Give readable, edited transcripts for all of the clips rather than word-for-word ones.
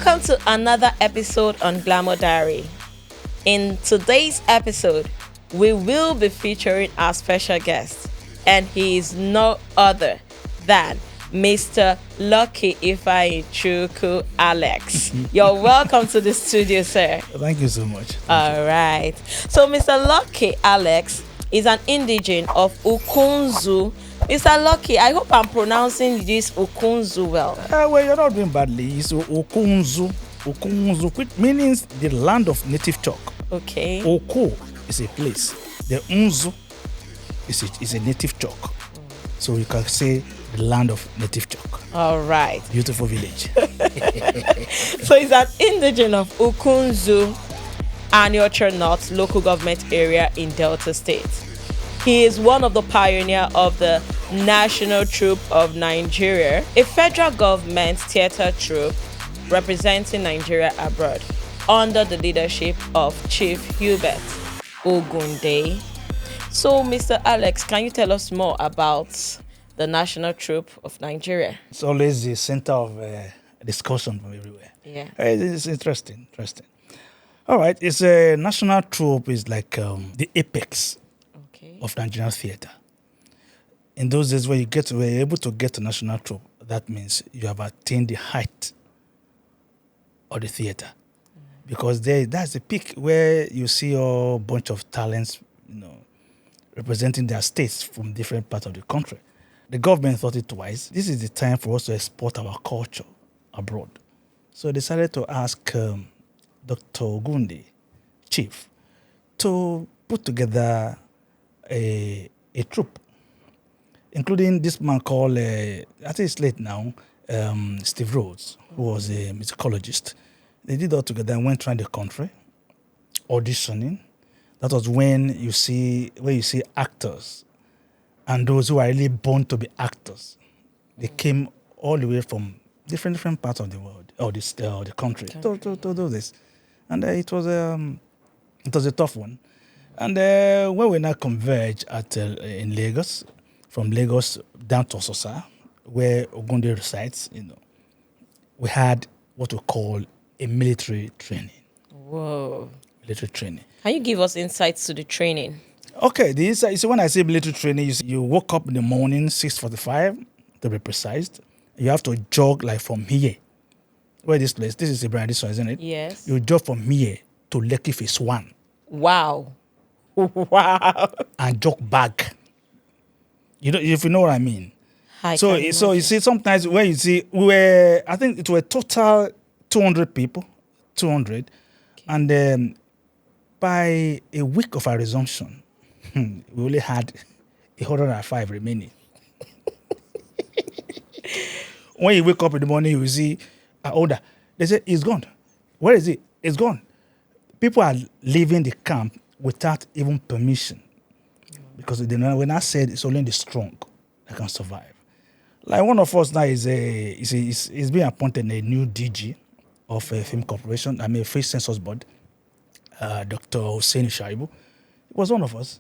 Welcome to another episode on Glamour Diary. In today's episode, we will be featuring our special guest, and he is no other than Mr. Lucky Ifeanyichukwu Alex. You're welcome to the studio, sir. Thank you so much. All right. So, Mr. Lucky Alex is an indigene of Ukunzu. Mr. Lucky, I hope I'm pronouncing this Ukunzu well. Well, you're not doing badly. It's Okunzu. Okunzu, which means the land of native chalk. Okay. Oko is a place. The Unzu is a native chalk. So you can say the land of native chalk. All right. Beautiful village. So he's an indigene of Ukunzu, Aniocha North local government area in Delta State. He is one of the pioneers of the National Troupe of Nigeria, a federal government theatre troupe representing Nigeria abroad under the leadership of Chief Hubert Ogunde. So, Mr. Alex, can you tell us more about the National Troupe of Nigeria? It's always the center of discussion from everywhere. Yeah. It's interesting. All right, it's a national troupe is like the apex of Nigerian theatre. In those days when were able to get to national troupe, that means you have attained the height of the theatre. Because that's the peak where you see a bunch of talents, representing their states from different parts of the country. The government thought it twice. This is the time for us to export our culture abroad. So they decided to ask Dr. Ogunde, chief, to put together a troupe, including this man called, I think it's late now, Steve Rhodes, who was a musicologist. They did all together and went around the country, auditioning. That was when you see actors and those who are really born to be actors. They came all the way from different parts of the world, or the country, to do this. And it was a tough one. And when we now converge in Lagos, from Lagos down to Ososa, where Ogunde resides, we had what we call a military training. Whoa. Military training. Can you give us insights to the training? Okay, the insight. So when I say military training, you woke up in the morning, 6:45, to be precise. You have to jog like from here. Where this place? This is Ibrahim, this one, isn't it? Yes. You jog from here to Lekki Phase 1. Wow. Wow. And jog back. If you know what I mean. So you see, sometimes when you see, I think it were total 200 people, 200. Okay. And then by a week of our resumption, we only had 105 remaining. When you wake up in the morning, you see an order. They say, it's gone. Where is it? It's gone. People are leaving the camp without even permission. Because when I said it's only the strong that can survive. Like one of us now is being appointed a new DG of a film corporation, Face Census Board, Dr. Hussein Shaibu. He was one of us.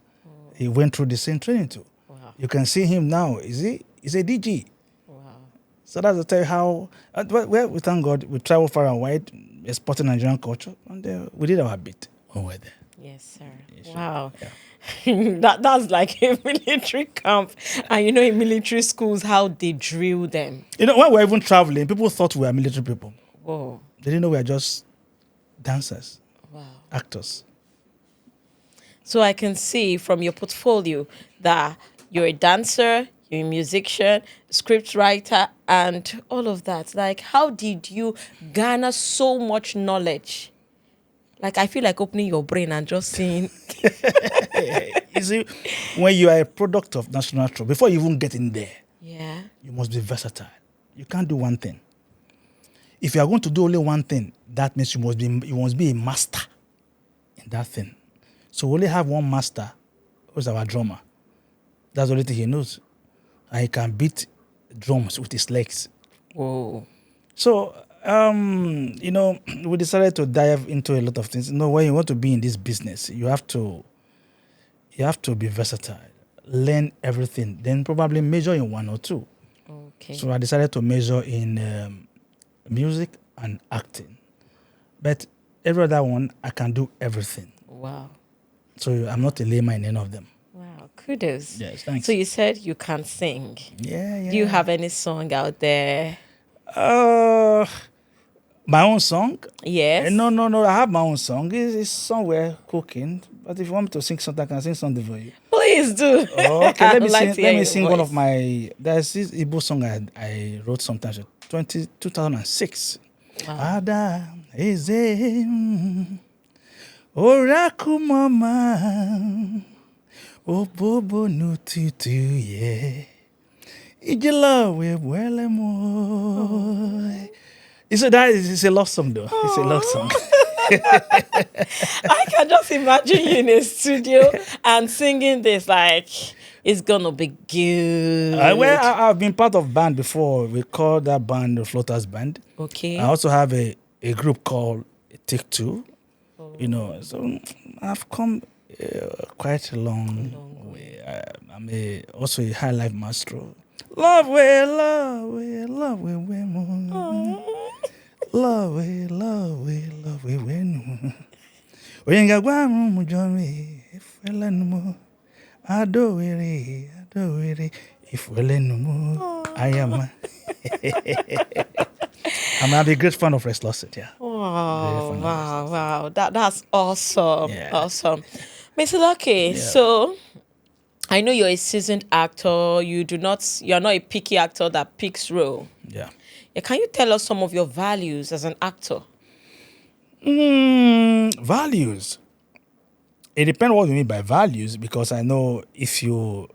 He went through the same training too. Wow. You can see him now. He's a DG. Wow. So that's to tell you how, we thank God, we travel far and wide, exporting Nigerian culture, and we did our bit when we were there. Yes, sir. Yeah, wow. Yeah. That's like a military camp. And in military schools, how they drill them. When we were even traveling, people thought we were military people. Whoa. They didn't know we were just dancers. Wow. Actors. So I can see from your portfolio that you're a dancer, you're a musician, script writer, and all of that. Like, how did you garner so much knowledge? Like, I feel like opening your brain and just seeing. You see, when you are a product of national troupe, before you even get in there, yeah, you must be versatile. You can't do one thing. If you are going to do only one thing, that means you must be a master in that thing. So we only have one master, who's our drummer. That's the only thing he knows. And he can beat drums with his legs. Whoa. So, we decided to dive into a lot of things. When you want to be in this business, you have to be versatile, learn everything, then probably major in one or two. Okay. So I decided to major in music and acting. But every other one, I can do everything. Wow. So I'm not a layman in any of them. Wow. Kudos. Yes, thanks. So you said you can sing. Yeah. Do you have any song out there? My own song? Yes. No. I have my own song. It's somewhere cooking. But if you want me to sing something, I can sing something for you. Please do. Okay, I let me would like sing. to Let hear me your sing one of voice. my. There's this Igbo song I wrote sometimes. 2006. Wow. Ada eze oraku mama obobo n'ụtụtụ ye ijela we wele mo. It's a love song though. It's a love song. I can just imagine you in a studio and singing this like it's gonna be good. I've been part of band before. We call that band the Floaters Band. Okay. I also have a group called Take Two. So I've come quite a long way. I'm also a high life maestro. Love way more. Love way when Oyenga gwa mujome ifwele numo adowere ifwele numo ayama. I'm a great fan of Restless City. Yeah. Wow. That's awesome. Yeah. Awesome. Mr. Lucky, so I know you're a seasoned actor. You're not a picky actor that picks role. Yeah. Can you tell us some of your values as an actor? Values. It depends what you mean by values, because I know if you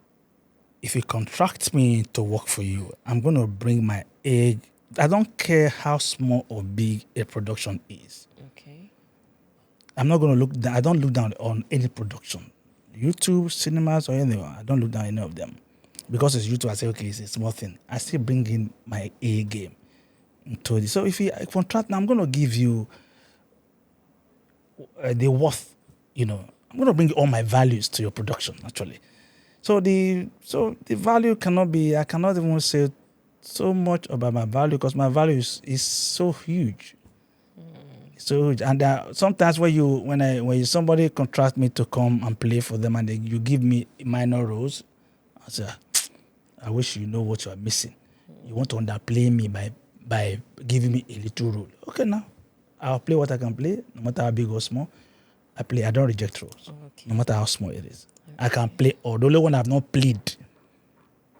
contract me to work for you, I'm going to bring my age. I don't care how small or big a production is. Okay. I'm not going to look down. I don't look down on any production. YouTube, cinemas, or anything. I don't look down on any of them. Because it's YouTube, I say, okay, it's a small thing. I still bring in my A game into it. So if you contract, now I'm going to give you the worth, I'm going to bring all my values to your production, actually. So the value cannot be, I cannot even say so much about my value, because my value is so huge. So huge. And sometimes when somebody contract me to come and play for them and you give me minor roles, I say, I wish you know what you are missing. You want to underplay me by giving me a little role. Okay, now I'll play what I can play, no matter how big or small. I don't reject roles, no matter how small it is. Okay. I can play all. The only one I've not played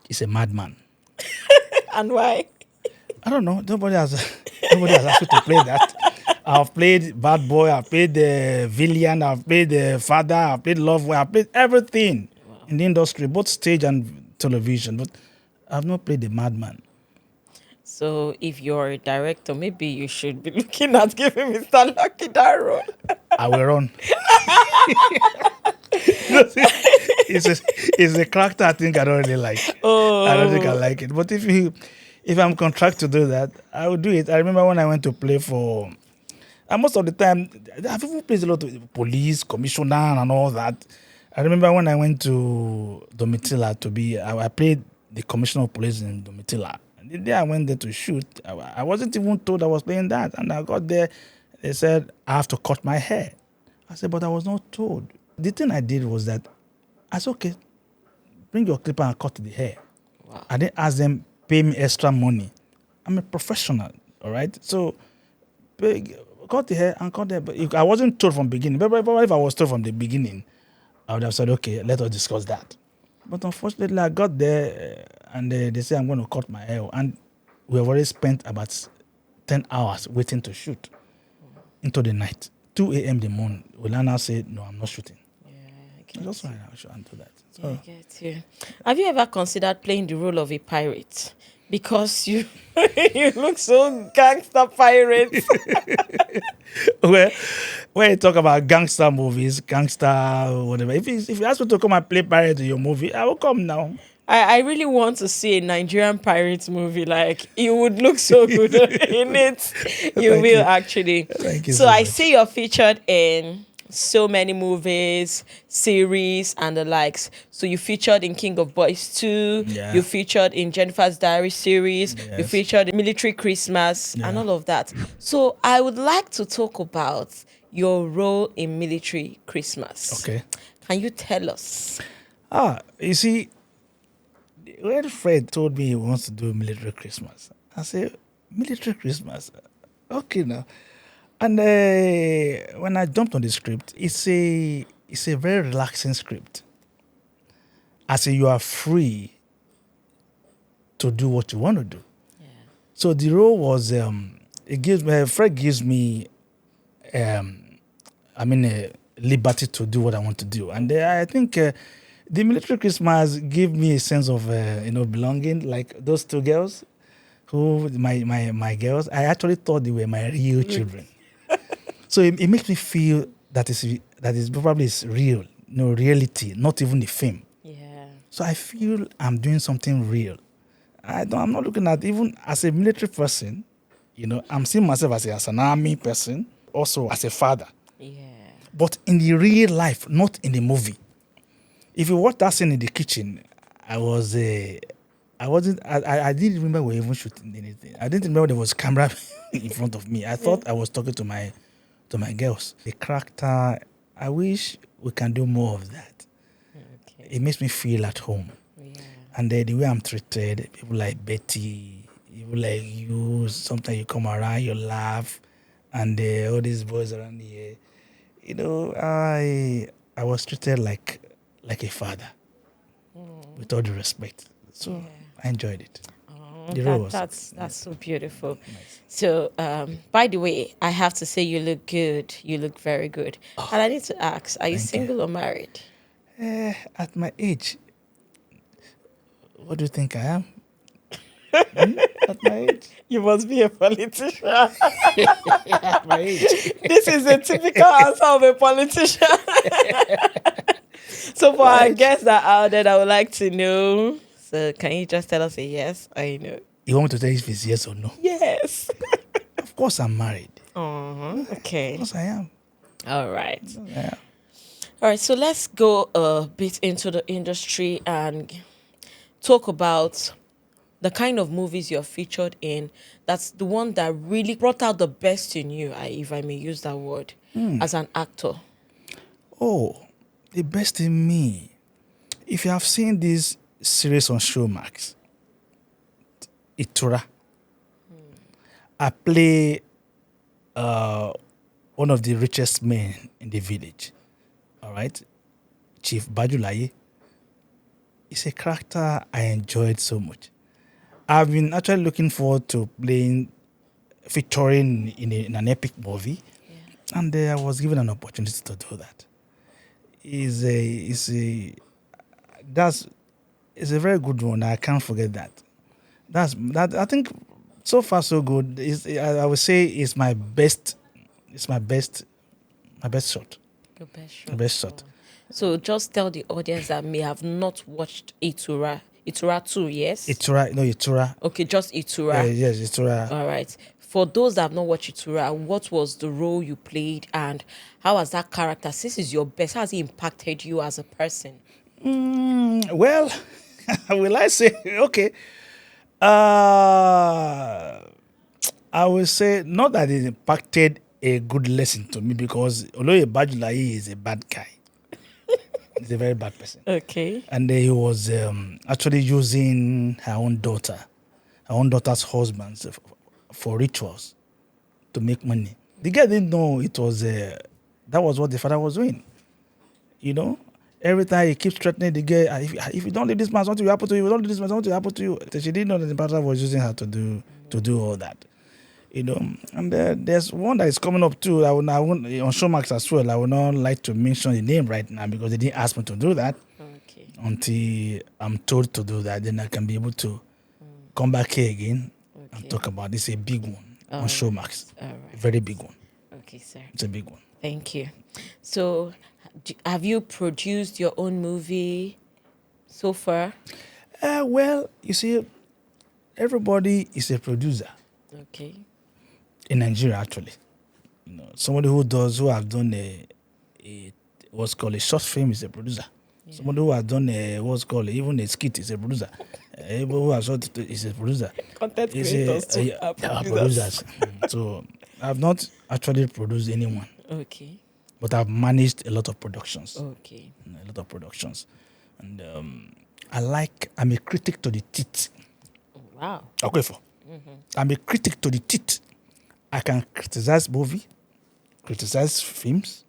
is a madman. And why? I don't know. Nobody has asked me to play that. I've played bad boy. I've played the villain. I've played the father. I've played love boy. I've played everything in the industry, both stage and television. But I've not played the madman. So if you're a director, maybe you should be looking at giving Mr. Lucky that role. I will run. It's a character I think I don't really like. I don't think I like it. But if I'm contracted to do that, I will do it. I remember when I went to play for, and most of the time, I've even played a lot of police, commissioner, and all that. I remember when I went to Domitila I played the commissioner of police in Domitila. And the day I went there to shoot, I wasn't even told I was playing that. And I got there, they said, I have to cut my hair. I said, but I was not told. The thing I did was that, I said, okay, bring your clipper and cut the hair. Wow. I didn't ask them, pay me extra money. I'm a professional, all right? So, cut the hair and cut the hair. But I wasn't told from the beginning. But if I was told from the beginning, I would have said, okay, let us discuss that. But unfortunately, I got there and they say I'm going to cut my hair. And we have already spent about 10 hours waiting to shoot into the night. 2 a.m. the morning. Ulana said, no, I'm not shooting. Yeah, I get That's why I should do that. So. Yeah, I get you. Have you ever considered playing the role of a pirate? Because you you look so gangster pirate. Well, when you talk about gangster movies, whatever, if you ask me to come and play pirate in your movie, I will come now. I really want to see a Nigerian pirate movie. Like, you would look so good in it. You will, actually. Thank you So so I much. see you're featured in so many movies, series, and the likes. So you featured in King of Boys 2, Yeah. you featured in Jennifer's Diary series, you Yes. featured in Military Christmas, and Yeah. all of that. So I would like to talk about your role in Military Christmas. Okay. Can you tell us? You see, when Fred told me he wants to do military Christmas, I said, military Christmas? Okay now. And when I jumped on the script, it's a very relaxing script. I say you are free to do what you want to do. Yeah. So the role was it gives me Fred gives me liberty to do what I want to do, and I think the military Christmas gave me a sense of belonging. Like those two girls, who my girls, I actually thought they were my real children. So it makes me feel that is probably is real, reality, not even a film. Yeah. So I feel I'm doing something real. I'm not looking at, even as a military person, I'm seeing myself as an army person, also as a father. Yeah. But in the real life, not in the movie. If you watch that scene in the kitchen, I didn't remember we were even shooting anything. I didn't remember there was camera in front of me. I thought I was talking to my girls. The character, I wish we can do more of that. Okay. It makes me feel at home. Yeah. And the way I'm treated, people like Betty, people like you, sometimes you come around, you laugh, and all these boys around here, I was treated like a father, with all due respect. So Yeah. I enjoyed it. Oh, The role was that's so beautiful. nice. So, by the way, I have to say you look good. You look very good. And I need to ask, are you Thank you. single or married? At my age, what do you think I am? At my age? You must be a politician. At my age. This is a typical answer of a politician. So for our Right. guests that are out there, I would like to know. So can you just tell us a yes or a no? You want me to tell you if it's yes or no? Yes. Of course I'm married. Okay. Of course I am. All right. Yeah. All right. So let's go a bit into the industry and talk about the kind of movies you're featured in. That's the one that really brought out the best in you, if I may use that word, as an actor. Oh, the best in me. If you have seen this series on Showmax, Itura, I play one of the richest men in the village. All right, Chief Bajulaye. It's a character I enjoyed so much. I've been actually looking forward to featuring in an epic movie, and I was given an opportunity to do that. It's a very good one. I can't forget that. That I think so far so good. I would say it's my best. It's my best shot. Your best shot. My best shot. So just tell the audience that may have not watched Itura. Itura 2, yes? Itura. Okay, just Itura. Yes, Itura. All right. For those that have not watched Itura, what was the role you played and how has that character, since it's your best, how has it impacted you as a person? Well, will I say okay? I will say not that it impacted a good lesson to me, because although Bajulayi is a bad guy, he's a very bad person. Okay. And he was actually using her own daughter's husband for rituals to make money. The guy didn't know it was that was what the father was doing. Every time he keeps threatening the girl, if you don't leave this man, something will happen to you. If you don't leave this man, something will happen to you. She didn't know that the father was using her to do all that. And there's one that is coming up too. I won't on Showmax as well. I would not like to mention the name right now because they didn't ask me to do that. Okay. Until I'm told to do that, then I can be able to come back here again and talk about this. A big one on Showmax. All right. A very big one. Okay, sir. It's a big one. Thank you. So, have you produced your own movie so far? Well, you see, everybody is a producer. Okay. In Nigeria, actually. Somebody who has done a what's called a short film is a producer. Yeah. Somebody who has done what's called even a skit is a producer. Who has shot is a producer. Content creators too are producers. So I've not actually produced anyone. Okay. But I've managed a lot of productions. Okay. A lot of productions. And I'm a critic to the teeth. Wow. Okay, I'm a critic to the teeth. I can criticize movie, criticize films,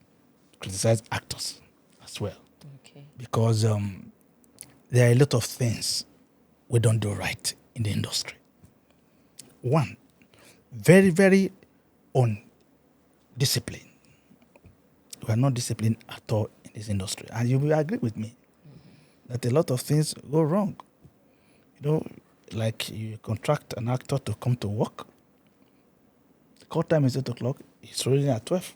criticize actors as well. Okay. Because there are a lot of things we don't do right in the industry. One, very, very undisciplined. We are not disciplined at all in this industry. And you will agree with me that a lot of things go wrong. You know, like you contract an actor to come to work. The call time is 8 o'clock. It's rolling at 12.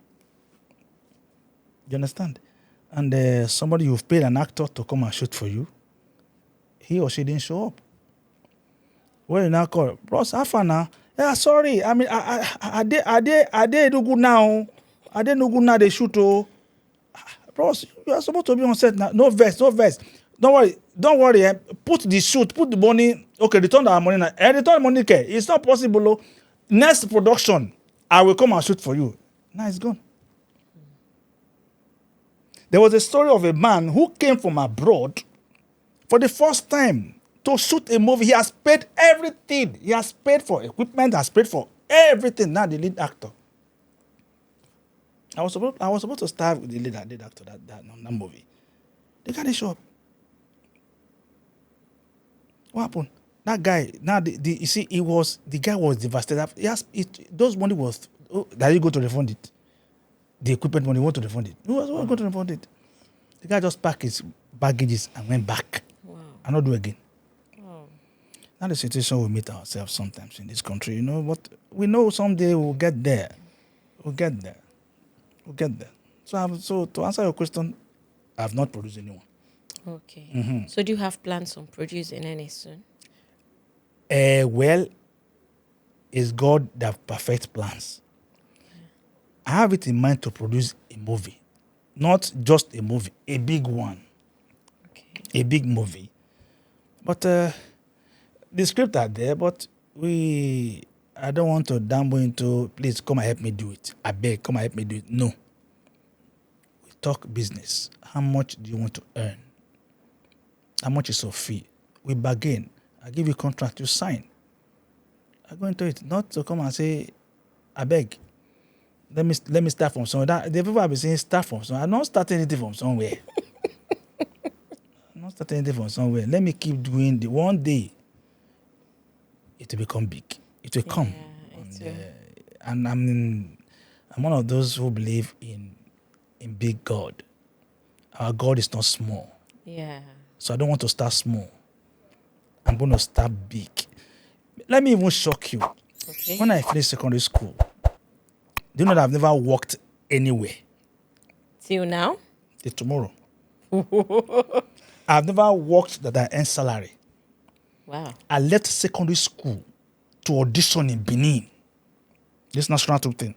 You understand? And somebody you've paid an actor to come and shoot for you, he or she didn't show up. Well, you now call, bros, how far now? Yeah, sorry. I mean, I did no good now. I didn't no good now. They shoot. Oh, bros, you are supposed to be on set now. No verse. Don't worry. Put the shoot. Put the money. Okay, return our money now. Return the money. Okay, it's not possible. Oh. Next production, I will come and shoot for you. Now it's gone. There was a story of a man who came from abroad for the first time to shoot a movie. He has paid everything. He has paid for equipment, has paid for everything. Now the lead actor. I was supposed to star with the lead actor that movie. The guy didn't show up. What happened? That guy, now you see, the guy was devastated. Those money was, that you go to refund it. The equipment money, want to refund it. Who was going to refund it? The guy just packed his baggages and went back. Wow. And not do again. Wow. Now the situation we meet ourselves sometimes in this country, you know, but we know someday we'll get there. We'll get there. So to answer your question, I have not produced anyone. Okay. Mm-hmm. So do you have plans on producing any soon? Well, it's God that perfects plans. I have it in mind to produce a movie. Not just a movie, a big one. Okay. A big movie. But the script are there, but I don't want to dabble into, please come and help me do it. I beg, come and help me do it. No. We talk business. How much do you want to earn? How much is your fee? We bargain. I give you a contract, you sign. I go into it. Not to come and say, I beg. Let me start from somewhere. The people have been saying start from somewhere. I'm not starting anything from somewhere. Let me keep doing one day. It will become big. It will come. And I'm one of those who believe in big God. Our God is not small. Yeah. So I don't want to start small. I'm going to start big. Let me even shock you. Okay. When I finished secondary school, do you know that I've never worked anywhere? Till now? Till tomorrow. I've never worked that I earn salary. Wow. I left secondary school to audition in Benin. This national troop thing.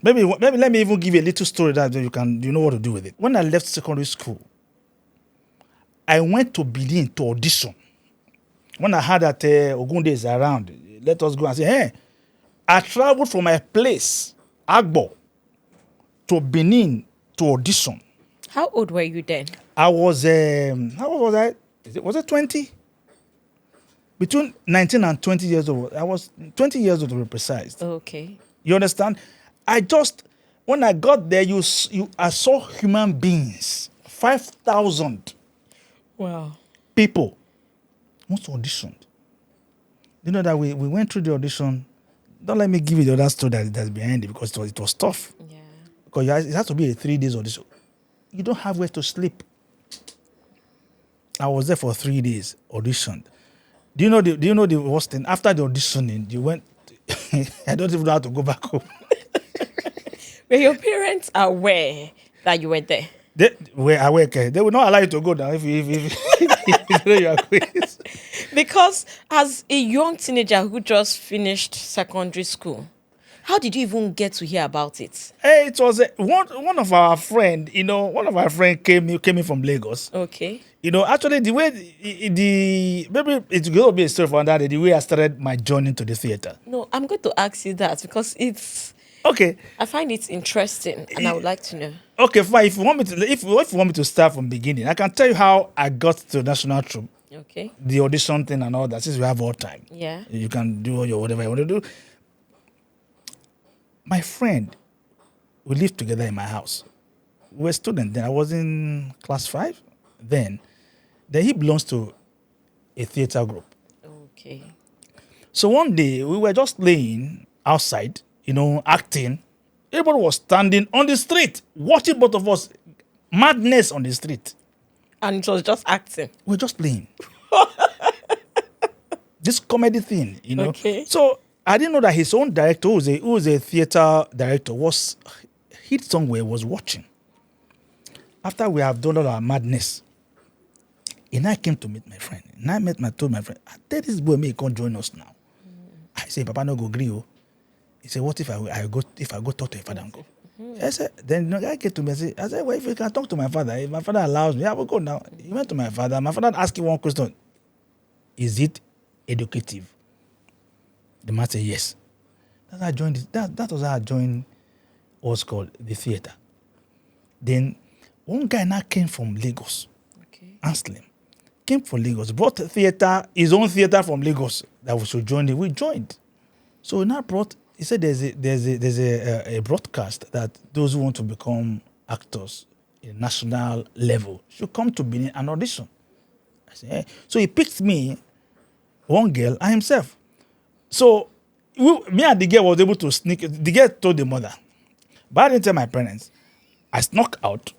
Maybe let me even give you a little story that you know what to do with it. When I left secondary school, I went to Benin to audition. When I heard that Ogunde is around, let us go and say, hey, I traveled from my place, Agbo, to Benin to audition. How old were you then? I was, how old was I? Was it 20? Between 19 and 20 years old. I was 20 years old to be precise. Okay. You understand? When I got there, I saw human beings, 5,000 people. Most auditioned. You know that we went through the audition. Don't let me give you the other story that's behind it because it was tough. Yeah. Because it has to be a 3 days audition. You don't have where to sleep. I was there for 3 days, auditioned. Do you know the worst thing? After the auditioning, you went. I don't even know how to go back home. Were your parents aware that you were there? They were aware. They will not allow you to go down if you are quiz. Because as a young teenager who just finished secondary school, How did you even get to hear about it? Hey, it was one of our friend. One of our friend came in from Lagos. Okay. Actually, the way maybe it's going to be a story for another day. The way I started my journey to the theater. No, I'm going to ask you that because it's okay. I find it interesting, and I would like to know. Okay, fine. If you want me to start from beginning, I can tell you how I got to national troupe. Okay. The audition thing and all that. Since we have all time, Yeah. you can do whatever you want to do. My friend, we lived together in my house. We were students then. I was in class 5 then. Then he belongs to a theater group. Okay. So one day we were just laying outside, acting. Everybody was standing on the street, watching both of us. Madness on the street. And it was just acting. We're just playing. This comedy thing, Okay. So I didn't know that his own director, who was a theater director, was hit somewhere, was watching. After we have done all our madness, and I came to meet my friend. And I told my friend, I tell this boy may come join us now. I say, Papa no go agree. He said, what if I go talk to your father and go? I said, then the guy came to me and said, well, if you can talk to my father, if my father allows me, I will go now. He went to my father. My father asked him one question. Is it educative? The man said, yes. That's how I joined that was how I joined what's called the theater. Then one guy now came from Lagos. Okay. Anslim. Came from Lagos, brought his own theater from Lagos that we should join it. We joined. So he now he said there's a broadcast that those who want to become actors in national level should come to Benin and audition. I said, hey. So he picked me, one girl, and himself. So me and the girl was able to sneak. The girl told the mother, but I didn't tell my parents. I snuck out.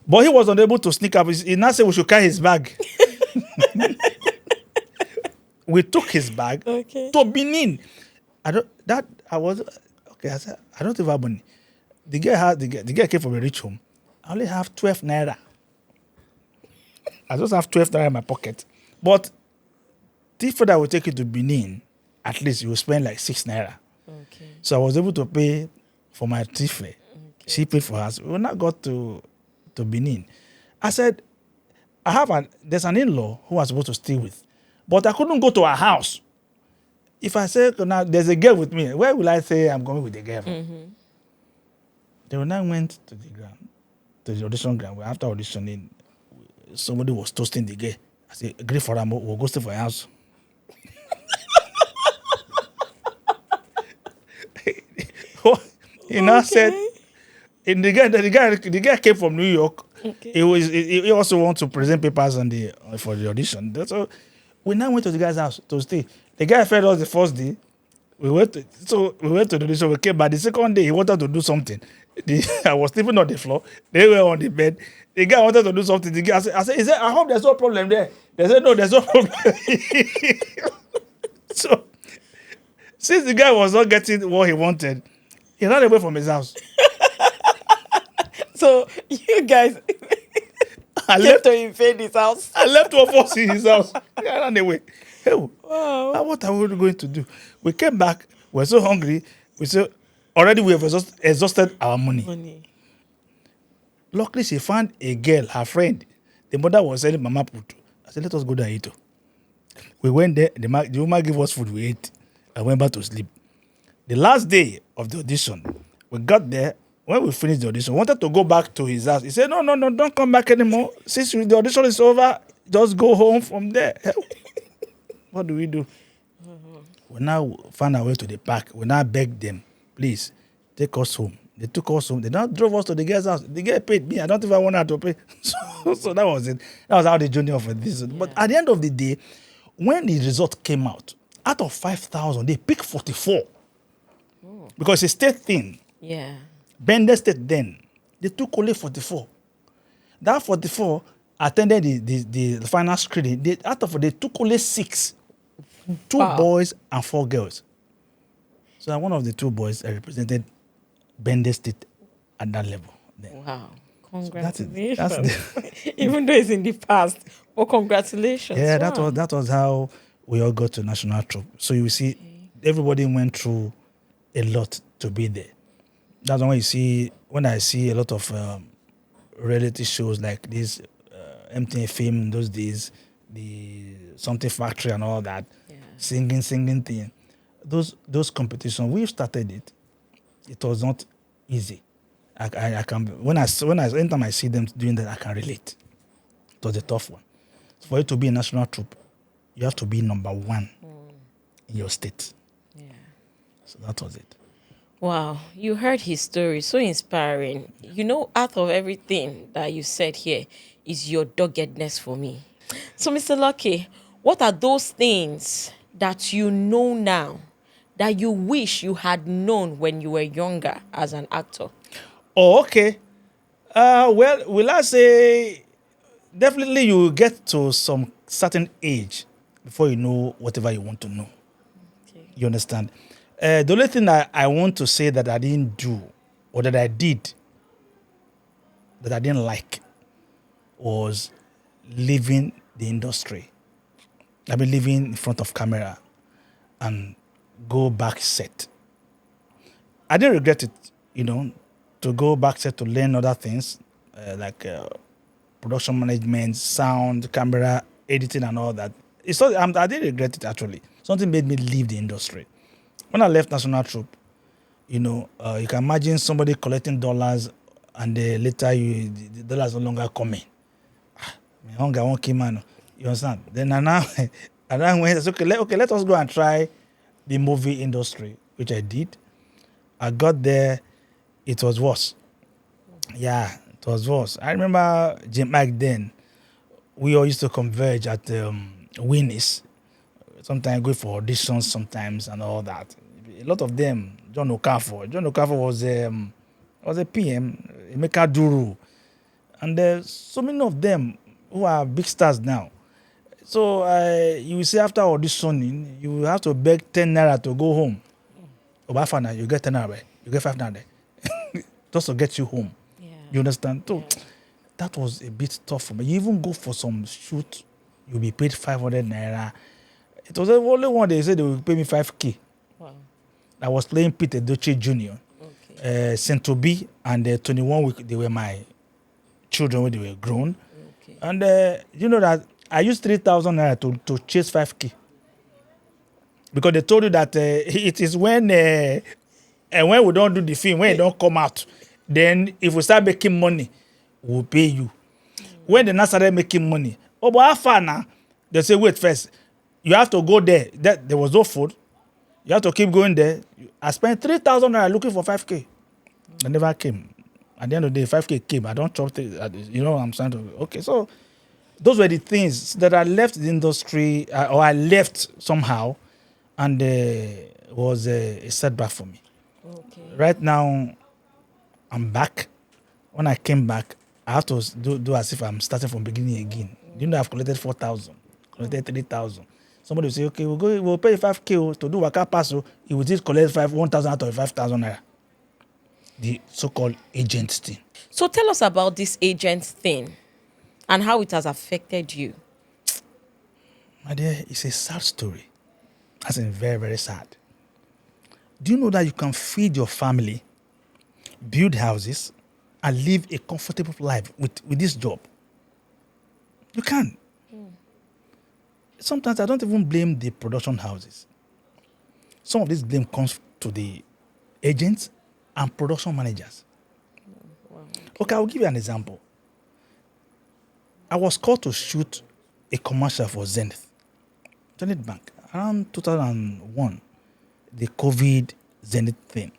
But he was unable to sneak up. He now said we should carry his bag. We took his bag to Benin. I said, I don't have money. The girl came from a rich home. I only have 12 naira. I just have 12 naira in my pocket. But if that will take you to Benin, at least you will spend like 6 naira. Okay. So I was able to pay for my tiffle. Okay. She paid for us. We now got to Benin. I said, there's an in-law who I was supposed to stay with. But I couldn't go to her house. If I say, now there's a girl with me, where will I say I'm going with the girl? Mm-hmm. Then when I went to the audition ground, after auditioning, somebody was toasting the girl. I said, agree for her, we'll go stay for her house. He now said, and the guy came from New York. Okay. He also wants to present papers for the audition. So we now went to the guy's house to stay. The guy fed us the first day. We went to the audition. We came back. The second day, he wanted to do something. I was sleeping on the floor. They were on the bed. The guy wanted to do something. The guy, I said, I hope there's no problem there. They said, no, there's no problem. So, since the guy was not getting what he wanted, he ran away from his house. So, you guys I left to invade his house. I left one force in his house. I ran away. Hey, wow. What are we going to do? We came back. We were so hungry. We said, already we have exhausted our money. Luckily, she found a girl, her friend. The mother was selling mama putu. I said, let us go there and eat. We went there. The woman gave us food. We ate. I went back to sleep. The last day of the audition, we got there. When we finished the audition, we wanted to go back to his house. He said, no, don't come back anymore. Since the audition is over, just go home from there. What do we do? We now found our way to the park. We now begged them, please, take us home. They took us home. They now drove us to the girl's house. The girl paid me. I don't even want her to pay. So that was it. That was how the journey of this. Yeah. But at the end of the day, when the result came out of 5,000, they picked 44. Oh. Because it's a state thing. Yeah. Bender State then, they took only 44. That 44 attended the final screening. They took only 6. 2 boys and 4 girls. So one of the 2 boys represented Bender State at that level. Then. Wow. Congratulations. So that's even though it's in the past. Well, congratulations. Yeah, wow. that was how we all got to national troupe. So you see, everybody went through a lot to be there. That's why when I see a lot of reality shows like this, MTN Fame those days, the something factory and all that, singing thing. Those competitions, we started it. It was not easy. I can anytime I see them doing that, I can relate. It was a tough one. For you to be a national troupe, you have to be number one in your state. Yeah. So that was it. Wow, you heard his story, so inspiring. You know, out of everything that you said here is your doggedness for me. So, Mr. Lucky, what are those things that you know now that you wish you had known when you were younger as an actor? Oh, okay. Well, will I say definitely you get to some certain age before you know whatever you want to know. Okay. You understand? The only thing I want to say that I didn't do or that I did that I didn't like was leaving the industry. I mean, living in front of camera and go back set. I didn't regret it, to go back set to learn other things like production management, sound, camera, editing, and all that. I didn't regret it actually. Something made me leave the industry. When I left National Troupe, you can imagine somebody collecting dollars and later the dollars no longer coming. My hunger won't keep man. You understand? Then I now, I now went, I said, okay, let us go and try the movie industry, which I did. I got there, it was worse. Yeah, it was worse. I remember Jim Mike then. We all used to converge at Winnie's. Sometimes go for auditions sometimes and all that. A lot of them, John Okafor. John Okafor was a PM, Emeka Duru. And there's so many of them who are big stars now. So you will see after auditioning, you will have to beg 10 naira to go home. Obafana, you get 10 naira, you get 5 naira. Just to get you home. Yeah. You understand? So Yeah. that was a bit tough for me. You even go for some shoot, you'll be paid 500 naira. It was the only one they said they would pay me 5K. Wow. I was playing Peter Doce Jr., Okay. Saint Toby, and 21 week, they were my children when they were grown. Okay. And you know that I used 3,000 naira to chase 5K. Because they told you that it is when we don't do the film, when it don't come out, then if we start making money, we'll pay you. When they not started making money, oh, but how far now? They say, wait first. You have to go there. There was no food. You have to keep going there. I spent 3,000 naira looking for 5K. I never came. At the end of the day, 5K came. I don't trust it. You know what I'm saying? Okay, so those were the things that I left the industry, or I left somehow, and was a setback for me. Okay. Right now, I'm back. When I came back, I have to do as if I'm starting from beginning again. You know, I've collected 4,000, collected 3,000. Somebody will say, okay, we'll pay 5K to do Waka Pass. He will just collect 1,000 out of 5,000 naira. The so-called agent thing. So tell us about this agent thing and how it has affected you. My dear, it's a sad story. That's very, very sad. Do you know that you can feed your family, build houses, and live a comfortable life with this job? You can. Sometimes I don't even blame the production houses. Some of this blame comes to the agents and production managers. Wow. Okay, I'll give you an example. I was called to shoot a commercial for Zenith Bank around 2001, the COVID Zenith thing.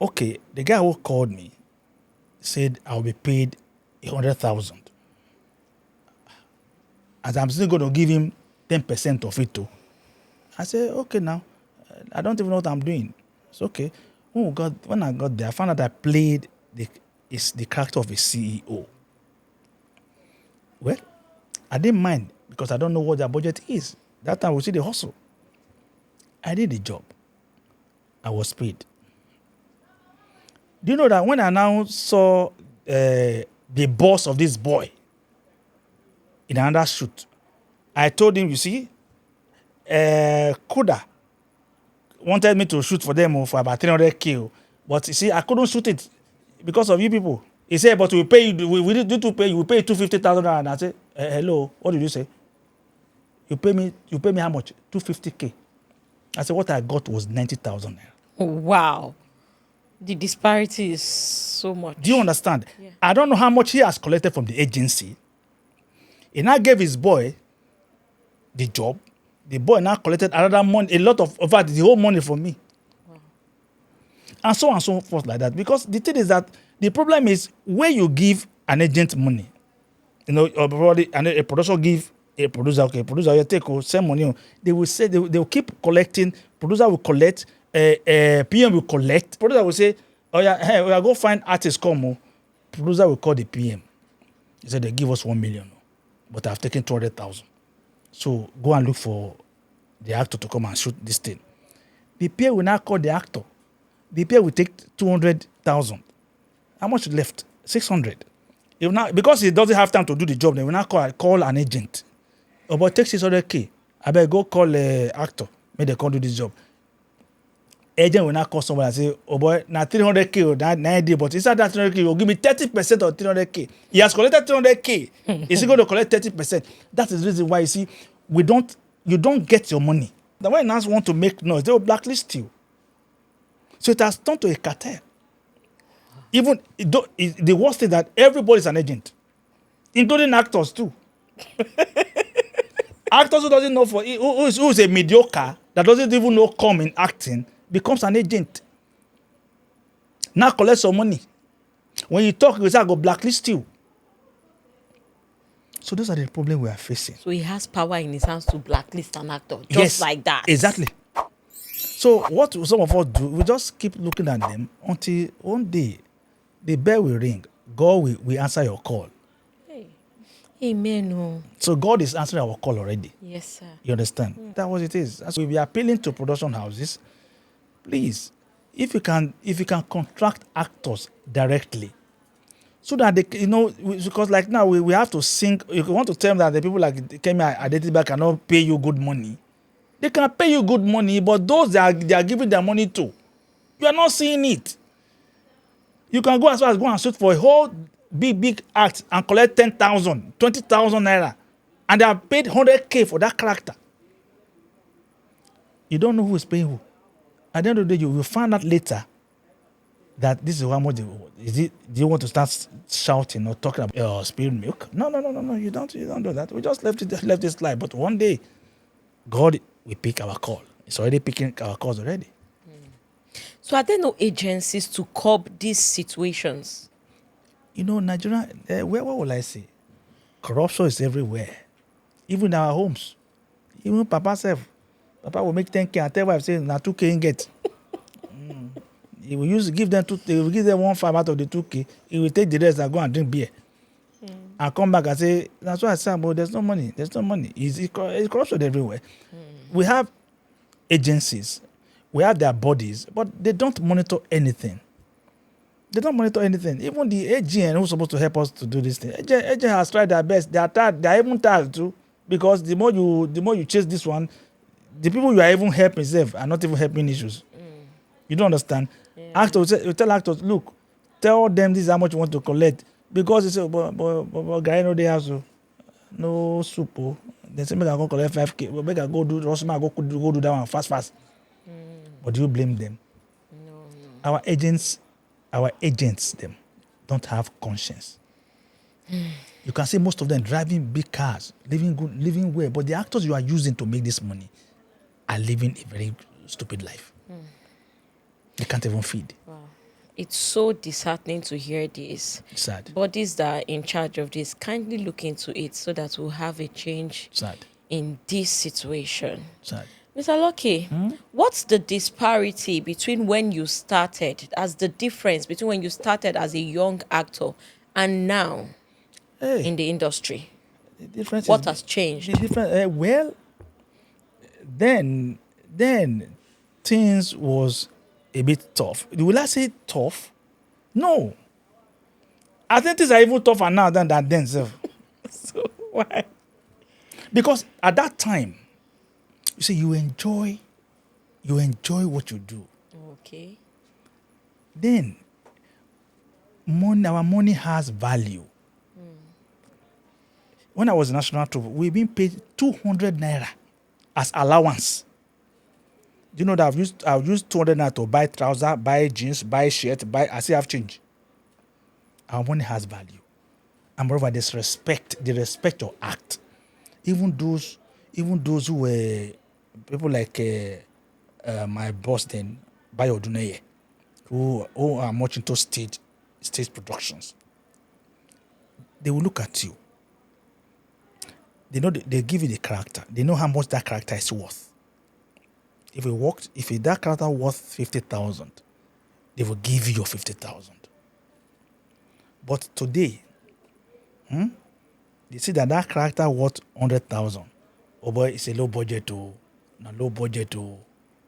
Okay, the guy who called me said I'll be paid 100,000. As I'm still going to give him 10% of it too. I said, okay now, I don't even know what I'm doing. It's okay. When I got there, I found out I played the character of a CEO. Well, I didn't mind because I don't know what their budget is. That time we see the hustle. I did the job. I was paid. Do you know that when I now saw the boss of this boy in another shoot, I told him, you see, Kuda, wanted me to shoot for them for about 300K. But you see, I couldn't shoot it because of you people. He said, but we pay you, we need to pay you, we pay you 250,000. And I said, hello, what did you say? You pay me how much? 250K. I said, what I got was 90,000 naira. Wow. The disparity is so much. Do you understand? Yeah. I don't know how much he has collected from the agency. He now gave his boy the job. The boy now collected another money, a lot of fact, the whole money from me. Wow. And so on and so forth like that. Because the thing is that the problem is when you give an agent money, or probably a producer give a producer, okay, producer, you take send money, they will say, they will keep collecting, producer will collect, PM will collect, producer will say, oh yeah, hey, we are go find artists come, producer will call the PM. He said, they give us 1 million, but I've taken 200,000. So go and look for the actor to come and shoot this thing. The PM will now call the actor. The PM will take 200,000. How much left? 600. Because he doesn't have time to do the job, they will now call an agent. Oh, but take 600K. I better go call actor. Maybe they can't do this job. Agent will now call someone and say, oh boy, now 300K, that 90, but inside that 300K, you will give me 30% of 300K. He has collected 300K. Is he going to collect 30%? That is the reason why, you see, you don't get your money. The way NAS want to make noise, they will blacklist you. So it has turned to a cartel. Even the worst is that everybody is an agent, including actors too. Actors who doesn't know who is a mediocre, that doesn't even know come in acting, becomes an agent. Now collect some money. When you talk, you say I go blacklist you. So those are the problems we are facing. So he has power in his hands to blacklist an actor, just like that. Exactly. So what some of us do, we just keep looking at them until one day the bell will ring. God will answer your call. Hey. Amen. Oh. So God is answering our call already. Yes, sir. You understand? That's what it is. So we are appealing to production houses. Please, if you can contract actors directly, so that they, because like now we have to sing. You want to tell them that the people like Kemi Adetiba cannot pay you good money. They can pay you good money, but those they are giving their money to, you are not seeing it. You can go as far as go and shoot for a whole big act and collect 10,000, 20,000 naira, and they are paid 100K for that character. You don't know who is paying who. At the end of the day, you will find out later that this is how much. Do you want to start shouting or talking about spilled milk? No. You don't do that. We just left this life. But one day, God will pick our call. It's already picking our calls already. So are there no agencies to curb these situations? Nigeria, where will I say? Corruption is everywhere. Even in our homes. Even Papa self. Papa will make 10K and tell wife, say, now 2K in get. He will give them 1.5 out of the 2K. He will take the rest and go and drink beer. And come back and say, that's why I said, but there's no money. It's corruption everywhere. We have agencies. We have their bodies, but they don't monitor anything. Even the AGN who's supposed to help us to do this thing, AGN has tried their best. They are even tired too, because the more you chase this one, the people you are even helping are not even helping issues. You don't understand? Yeah. Actors, you tell actors, look, tell them this is how much you want to collect, because they say, but guy, no, they have no soup. They say, make I go collect 5K. But make I go do that one fast. But do you blame them? No. Our agents, them don't have conscience. You can see most of them driving big cars, living good, living well. But the actors you are using to make this money are living a very stupid life. They can't even feed. Wow. It's so disheartening to hear this. Sad. Bodies that are in charge of this, kindly look into it so that we'll have a change in this situation. Sad. Mr. Lucky, what's the disparity between when you started, as the difference between when you started as a young actor and now in the industry? The difference what has changed? The difference, then things was a bit tough. Will I say tough? No. I think things are even tougher now than then. So why? Because at that time, you see, you enjoy You enjoy what you do. Okay. Then our money has value. When I was in national troupe, we've been paid 200 naira as allowance. Do you know that I've used 200 naira to buy trousers, buy jeans, buy shirt, I still have change. Our money has value. And moreover, there's respect. They respect your act. Even those who were people like my boss then, Bayo Duneye, who are much into stage productions, they will look at you. They know they give you the character. They know how much that character is worth. If that character worth 50,000, they will give you your 50,000. But today, they see that character worth 100,000. Oh boy, it's a low budget to,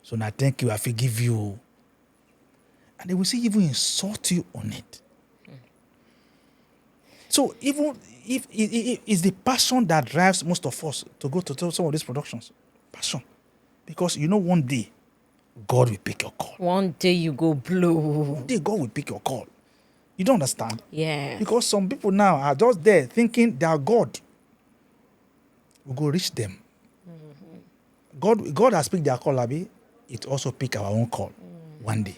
so now thank you, I forgive you. And they will see even insult you on it. So even if it's the passion that drives most of us to go to some of these productions. Passion. Because one day, God will pick your call. One day you go blue. One day God will pick your call. You don't understand? Yeah. Because some people now are just there thinking their God will go reach them. God has picked their call, Abi. It also pick our own call one day.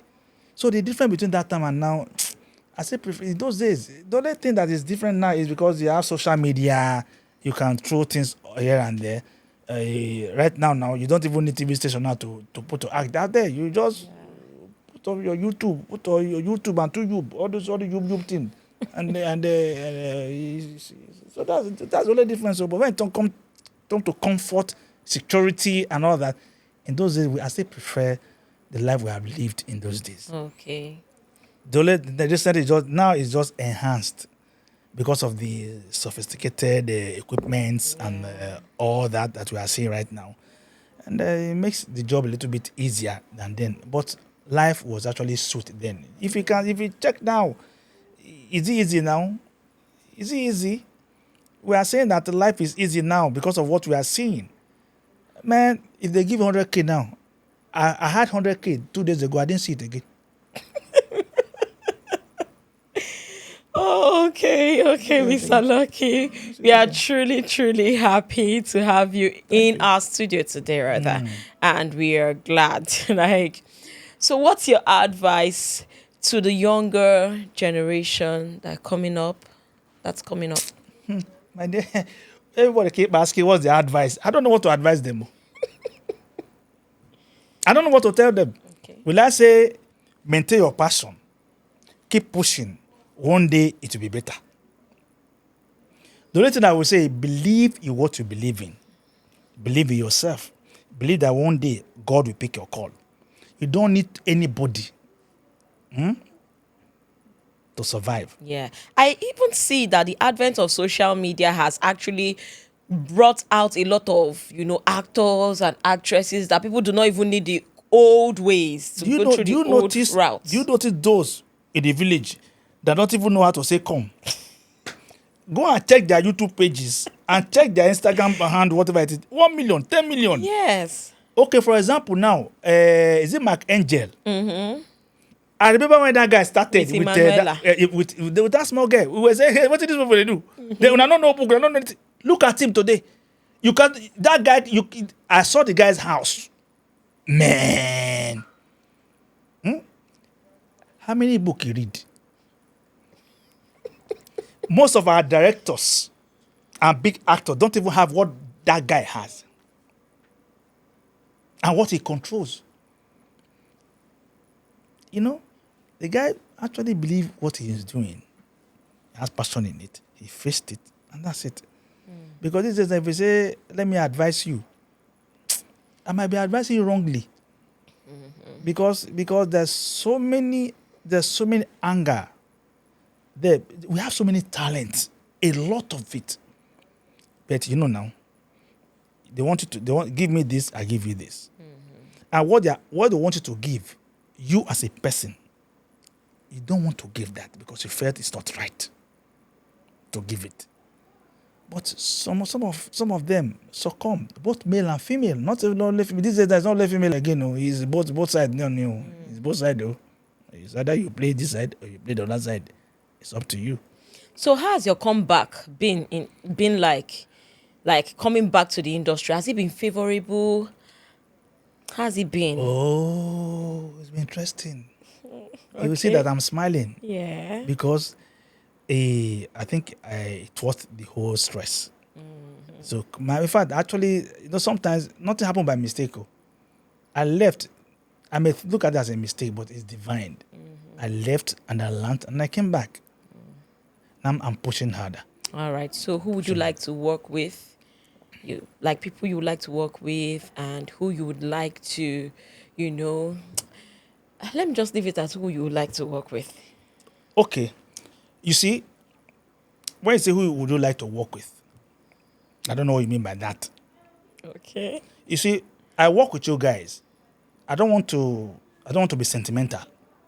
So the difference between that time and now, I say in those days, the only thing that is different now is because you have social media, you can throw things here and there. Right now, you don't even need TV station now to act out there. You just put on your YouTube, and to you all the YouTube thing, and so that's the only difference. But when it come to comfort, security, and all that, in those days, I still prefer the life we have lived in those days. Okay. The distance is just enhanced because of the sophisticated equipments and all that we are seeing right now, and it makes the job a little bit easier than then. But life was actually sweet then. If you check now, is it easy now? Is it easy? We are saying that life is easy now because of what we are seeing. Man, if they give 100K now, I had 100K 2 days ago. I didn't see it again. Oh, okay, Mr. Lucky. We are truly happy to have you in our studio today, rather. And we are glad. So what's your advice to the younger generation that's coming up? My dear, everybody keep asking what's the advice. I don't know what to advise them. I don't know what to tell them. Okay. Will I say, maintain your passion, keep pushing. One day it will be better. The only thing I will say, believe in what you believe in. Believe in yourself. Believe that one day God will pick your call. You don't need anybody to survive. Yeah. I even see that the advent of social media has actually brought out a lot of, actors and actresses that people do not even need the old ways to go through the old routes. Do you notice those in the village that don't even know how to say come? Go and check their YouTube pages and check their Instagram hand, whatever it is. 1 million, 10 million. Yes. Okay, for example, now, is it Mark Angel? Mm-hmm. I remember when that guy started with that small guy. We were saying, hey, what did these people do? They don't know book, they don't know anything. Look at him today. That guy, I saw the guy's house. Man. How many books he read? Most of our directors and big actors don't even have what that guy has and what he controls. The guy actually believes what he is doing. He has passion in it. He faced it, and that's it. Because this is if you say, let me advise you, I might be advising you wrongly. Because there's so many anger. We have so many talents, a lot of it. But now, they want give me this, I give you this. And what they want you to give, you as a person, you don't want to give that because you felt it's not right to give it. But some of them succumb, both male and female. Not only female. These days there's not only female again. No, it's both sides. No, it's both sides though. It's either you play this side or you play the other side. It's up to you. So how has your comeback been like coming back to the industry? Has it been favorable? How's it been? Oh, it's been interesting. Okay. You will see that I'm smiling. Yeah. Because I think it was the whole stress. Mm-hmm. So in fact, actually, sometimes nothing happened by mistake. I left. I may look at it as a mistake, but it's divine. Mm-hmm. I left and I learned and I came back. Now I'm pushing harder. All right. So who would you like to work with? You like people you would like to work with, and who you would like to, let me just leave it as who you would like to work with. Okay. You see, when you say who would you like to work with, I don't know what you mean by that. Okay. You see, I work with you guys. I don't want to be sentimental.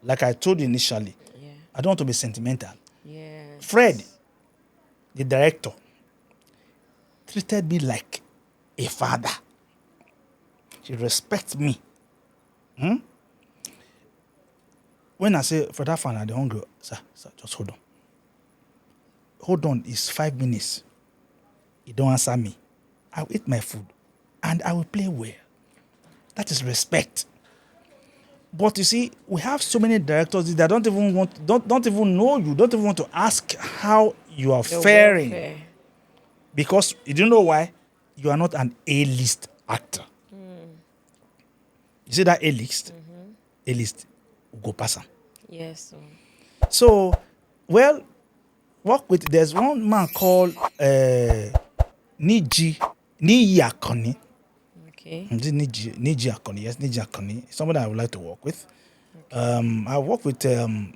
Like I told you initially. Yeah. I don't want to be sentimental. Yeah. Fred, the director, treated me like a father. She respects me. When I say, for that fan, I'm hungry, sir, just hold on. Hold on, it's 5 minutes. You don't answer me. I'll eat my food and I will play well. That is respect. But you see, we have so many directors that don't even know you, don't even want to ask how you are faring. Welfare. Because you don't know why? You are not an A-list actor. You see that A-list? Mm-hmm. A-list will go pass them. Yes. So, well, there's one man called Niji Akoni. Okay. Niji Akoni, yes, Niji Akoni. Somebody I would like to work with. Okay. I work with Kemi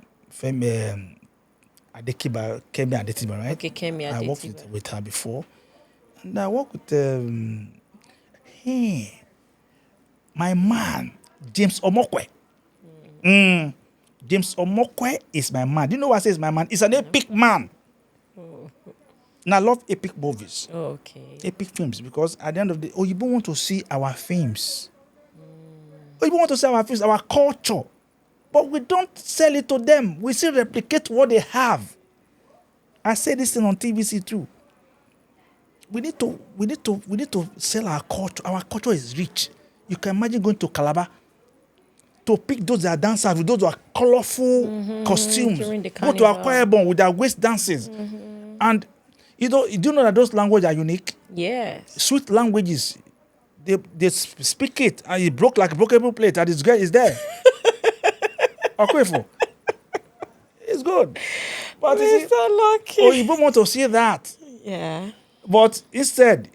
Adetiba, right? Okay, Kemi Adetiba. I worked with her before. And I work with my man, James Omokwe. James Omokwe is my man. Do you know what I say is my man? He's an epic man. Oh. And I love epic movies. Okay. Epic films, because at the end of the day, Oyibo want to see our films. Oyibo want to see our films, our culture. But we don't sell it to them. We still replicate what they have. I say this thing on TVC too. We need to sell our culture. Our culture is rich. You can imagine going to Calabar to pick those that are dancers with those that are colorful costumes. Go to Akwa Ibom with their waist dances. Mm-hmm. And do you know that those languages are unique? Yes. Sweet languages. They speak it and it broke like a broken plate and it's there. Akwefo. It's good. But we're so lucky. Oh, you don't want to see that. Yeah. But instead,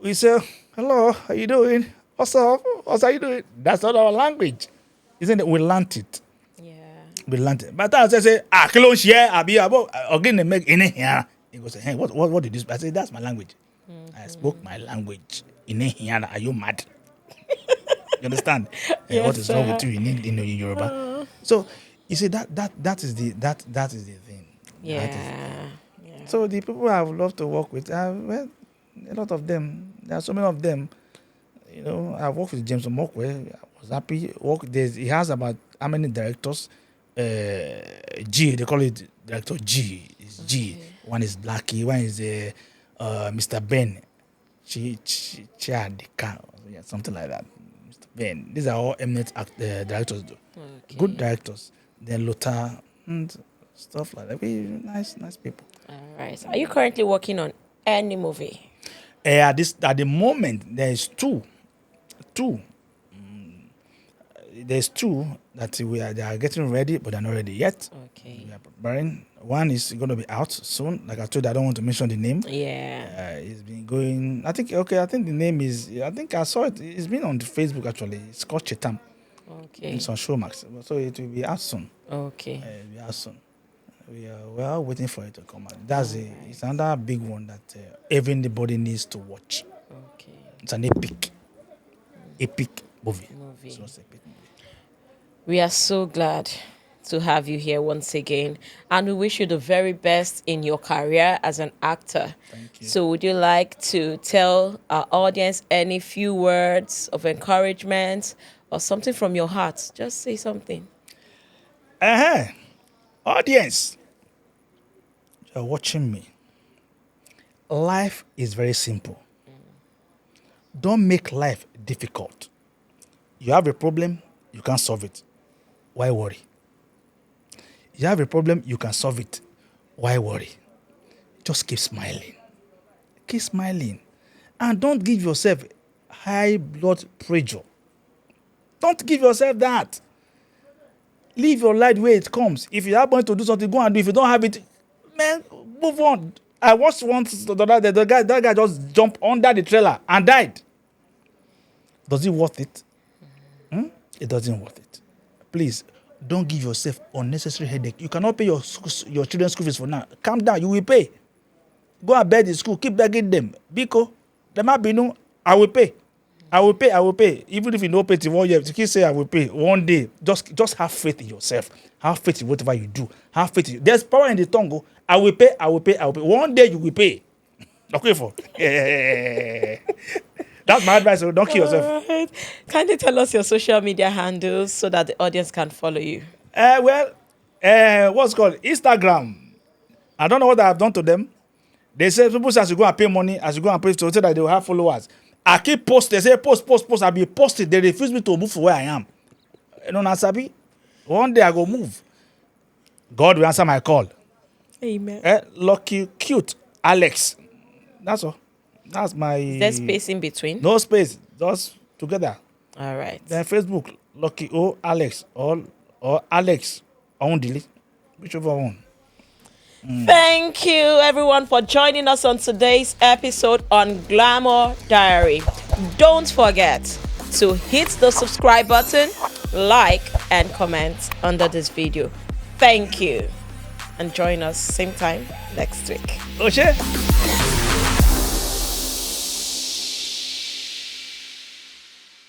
we say, hello, how you doing? What's up? What's you doing? That's not our language. Isn't it? We learned it. Yeah. We learned it. But I say, kilon share, abi abo, again they make in here. He goes, hey, what did you speak? I say, that's my language. Mm-hmm. I spoke my language. In here, are you mad? You understand? Yes, what is wrong with you in Yoruba? So you see that is the thing. Yeah. So the people I would love to work with, well, a lot of them. There are so many of them. I worked with James Omokwe. I was happy. He has about how many directors? G. They call it director G. It's G. Okay. One is Blackie. One is Mr. Ben. Something like that. Mr. Ben. These are all eminent directors. Okay. Good directors. Then Lothar and stuff like that. Very nice people. All right. Are you currently working on any movie? At the moment, there is two. There's two that they are getting ready, but they're not ready yet. Okay. We are preparing. One is going to be out soon. Like I told you, I don't want to mention the name. Yeah. It's been going. I think the name is. I think I saw it. It's been on the Facebook actually. It's called Chetam. Okay. It's on Showmax, so it will be out soon. Okay. It will be out soon. We are waiting for it to come out. It's another big one that everybody needs to watch. Okay. It's an epic movie. So it's epic movie. We are so glad to have you here once again. And we wish you the very best in your career as an actor. Thank you. So would you like to tell our audience any few words of encouragement or something from your heart? Just say something. Audience, you're watching me. Life is very simple. Don't make life difficult. You have a problem, you can't solve it. Why worry? You have a problem, you can solve it. Why worry? Just keep smiling. Keep smiling. And don't give yourself high blood pressure. Don't give yourself that. Live your life the way it comes. If you have money to do something, go and do. If you don't have it, man, move on. I watched once that guy just jumped under the trailer and died. Does it worth it? It doesn't worth it. Please, don't give yourself unnecessary headache. You cannot pay your children's school fees for now. Calm down, you will pay. Go and beg the school, keep begging them. Biko, there might be no, I will pay. I will pay. Even if you don't pay till 1 year, you keep saying I will pay. One day, just have faith in yourself. Have faith in whatever you do. Have faith in, there's power in the tongue. Go, I will pay. One day you will pay. Okay, for. That's my advice. So don't kill yourself. Right. Kindly tell us your social media handles so that the audience can follow you. What's it called? Instagram. I don't know what I've done to them. They say people say as you go and pay money, as you go and pay to say that they will have followers. I keep posting. They say post. I be posting. They refuse me to move from where I am. You know, Nasabi. One day I go move. God will answer my call. Amen. Lucky, cute, Alex. That's all. That's my. Is there space in between? No space. Just together. All right. Then Facebook, Lucky Alex or Alex Ondili, whichever one. Thank you, everyone, for joining us on today's episode on Glamour Diary. Don't forget to hit the subscribe button, like, and comment under this video. Thank you. And join us same time next week. Okay.